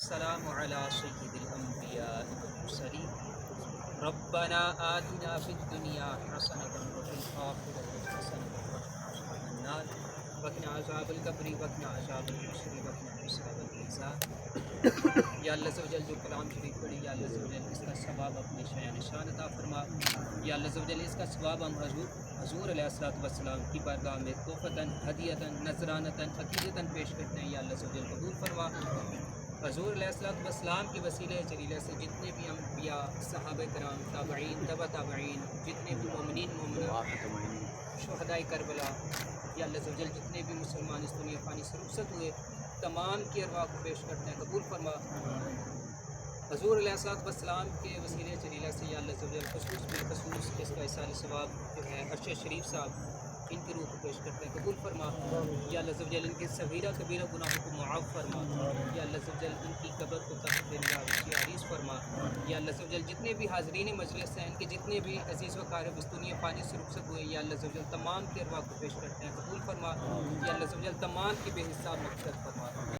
السلام على سید الانبیاء والمرسلین ربنا آتنا فی الدنیا حسنۃ وفی الآخرۃ حسنۃ وقنا عذاب النار وقنا عذاب القبر وقنا عذاب الحشر وقنا عذاب الحساب۔ یا اللہ عز و جل جو کلام شریف پڑھی، یا اللہ عز و جل اس کا ثواب اپنے شایان نشان عطا فرما۔ یا اللہ عز و جل اس کا ثواب ہم حضور علیہ الصلوۃ والسلام کی بارگاہ میں تحفتاً، ہدیتاً، نذرانتاً، عقیدتاً پیش کرتے ہیں۔ یا اللہ عز و جل قبول فرما۔ حضور علیہ الصلوۃ والسلام کے وسیلے جلیلہ سے جتنے بھی انبیاء، صحابہ کرام، تابعین، تبع تابعین، جتنے بھی مومنین مومنات، شہدائے کربلا، یا اللہ عز و جل جتنے بھی مسلمان اس دنیا فانی سے رخصت ہوئے، تمام کی ارواح کو پیش کرتے ہیں، قبول فرما۔ حضور علیہ الصلوۃ والسلام کے وسیلے جلیلہ سے یا اللہ عز و جل خصوص بالخصوص اس کا احسان ثواب جو ہے عرش شریف صاحب، ان کی روح کو پیش کرتے ہیں، قبول فرما۔ یا اللہ عز و جل ان کے صغیرہ کبیرہ گناہوں کو معاف فرما۔ یا اللہ عز و جل ان کی قبر کو تخت نگاہ عریض فرما۔ یا اللہ عز و جل جتنے بھی حاضرین مجلس ہیں، ان کے جتنے بھی عزیز و اقارب اس دنیا پانی سے رخصت ہوئے، یا اللہ عز و جل تمام کے ارواح کو پیش کرتے ہیں، قبول فرما۔ یا اللہ عز و جل تمام کی بے حساب مغفرت فرما۔